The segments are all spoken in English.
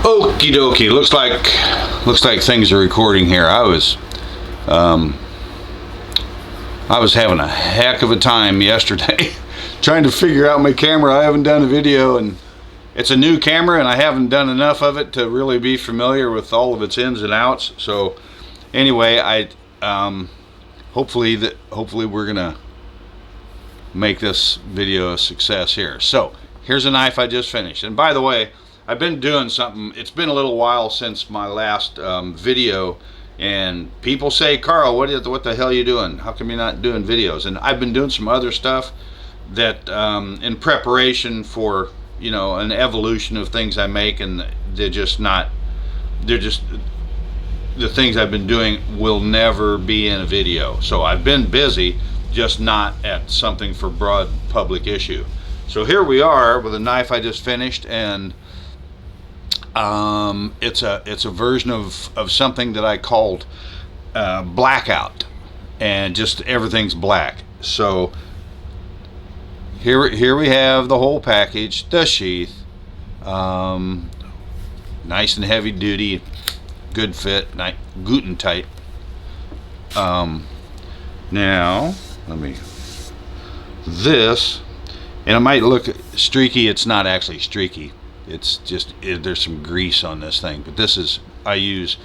Okie dokie. Looks like things are recording here. I was having a heck of a time yesterday trying to figure out my camera. I haven't done a video, and it's a new camera, and I haven't done enough of it to really be familiar with all of its ins and outs. So anyway, hopefully we're gonna make this video a success here. So here's a knife I just finished, and by the way, I've been doing something. It's been a little while since my last video, and people say, Carl, what the hell are you doing? How come you're not doing videos? And I've been doing some other stuff that in preparation for, you know, an evolution of things I make, and the things I've been doing will never be in a video. So I've been busy, just not at something for broad public issue. So here we are with a knife I just finished, and it's a version of something that I called Blackout, and just everything's black. So here we have the whole package, the sheath, nice and heavy duty, good fit, Guten tight. Now this, and it might look streaky. It's not actually streaky. It's just there's some grease on this thing. But this is, I use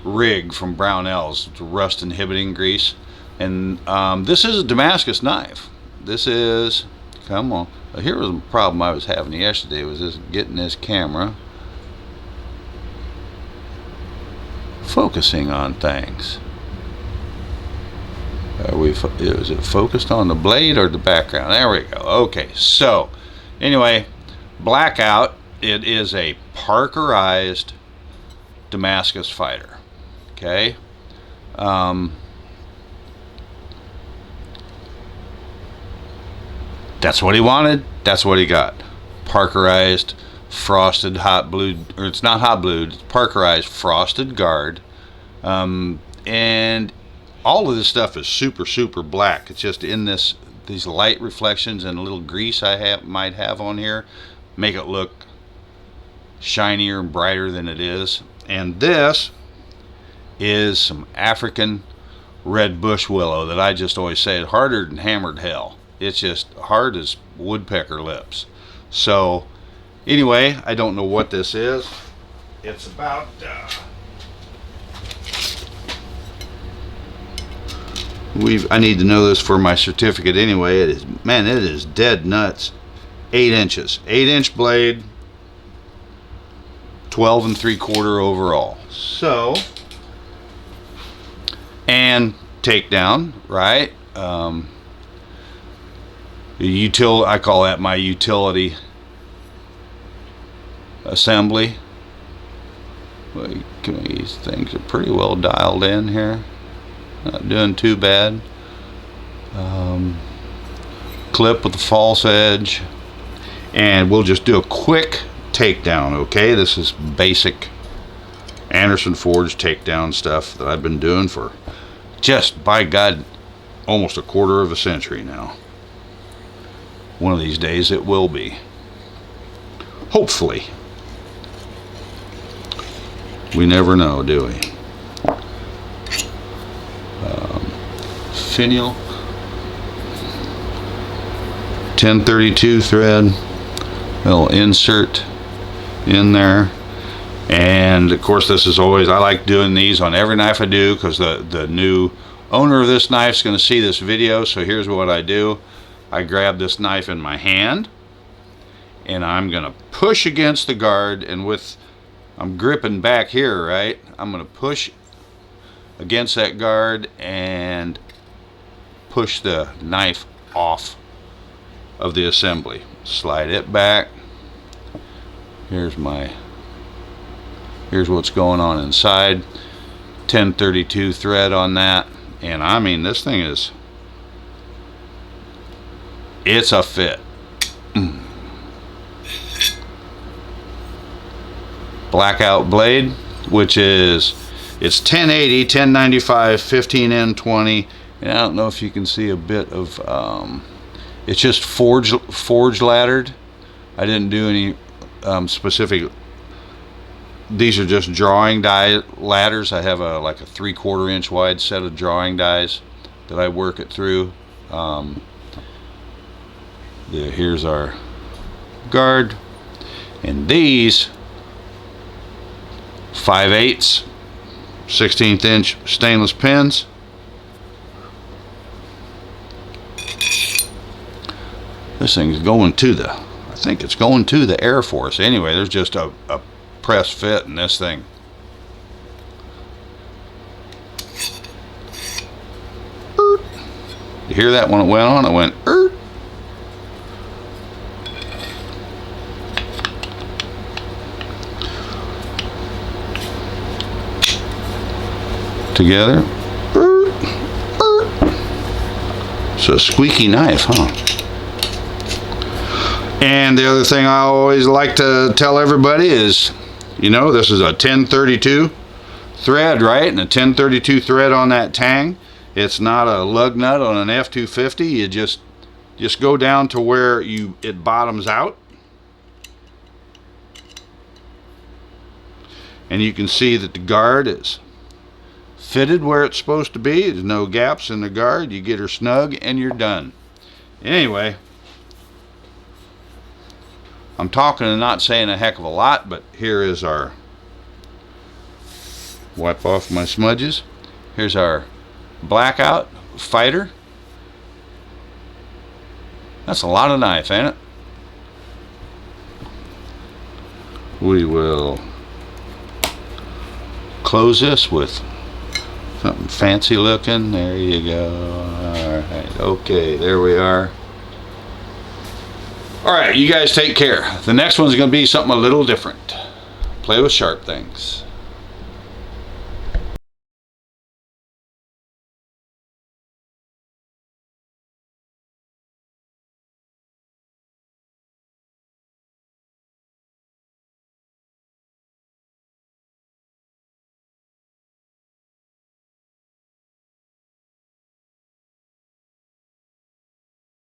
Rig from Brownells. It's rust inhibiting grease, and this is a Damascus knife. This is, come on. Here was a problem I was having yesterday, was just getting this camera focusing on things. Is it focused on the blade or the background? There we go. Okay, so anyway, Blackout. It is a Parkerized Damascus Fighter. Okay. That's what he wanted. That's what he got. Parkerized, frosted, hot blued, or it's not hot blued. It's Parkerized frosted guard, and all of this stuff is super black. It's just in these light reflections and a little grease I might have on here make it look shinier and brighter than it is. And this is some African Red Bush Willow that I just always say is harder than hammered hell. It's just hard as woodpecker lips. So anyway, I don't know what this is. It's about I need to know this for my certificate anyway. It is, man, it is dead nuts. 8 inches, 8-inch blade, 12 3/4 overall. So, and takedown, right? I call that my utility assembly. These things are pretty well dialed in here. Not doing too bad. Clip with the false edge, and we'll just do a quick takedown. Okay, this is basic Anderson Forge takedown stuff that I've been doing for just, by God, almost a quarter of a century now. One of these days it will be, hopefully. We never know, do we? Finial 1032 thread, little insert in there, and of course this is always, I like doing these on every knife I do, because the new owner of this knife is going to see this video. So here's what I do. I grab this knife in my hand, and I'm going to push against the guard, and I'm gripping back here, right? I'm going to push against that guard and push the knife off of the assembly. Slide it back. Here's what's going on inside. 1032 thread on that, and I mean, this thing is, it's a fit. Blackout blade, which is, it's 1080, 1095, 15N20, and I don't know if you can see a bit of, it's just forge laddered. I didn't do any specific these are just drawing die ladders. I have like a 3/4 inch wide set of drawing dies that I work it through. Here's our guard, and these 5/8 16th inch stainless pins. This thing's going to I think it's going to the Air Force. Anyway, there's just a press fit in this thing. You hear that when it went on? It went together. It's a squeaky knife, huh? And the other thing I always like to tell everybody is, you know, this is a 1032 thread, right? And a 1032 thread on that tang. It's not a lug nut on an F250. You just go down to where it bottoms out. And you can see that the guard is fitted where it's supposed to be. There's no gaps in the guard. You get her snug and you're done. Anyway, I'm talking and not saying a heck of a lot, but here is our, wipe off my smudges. Here's our Blackout Fighter. That's a lot of knife, ain't it? We will close this with something fancy looking. There you go. Alright, okay, there we are. Alright, you guys take care. The next one's going to be something a little different. Play with sharp things.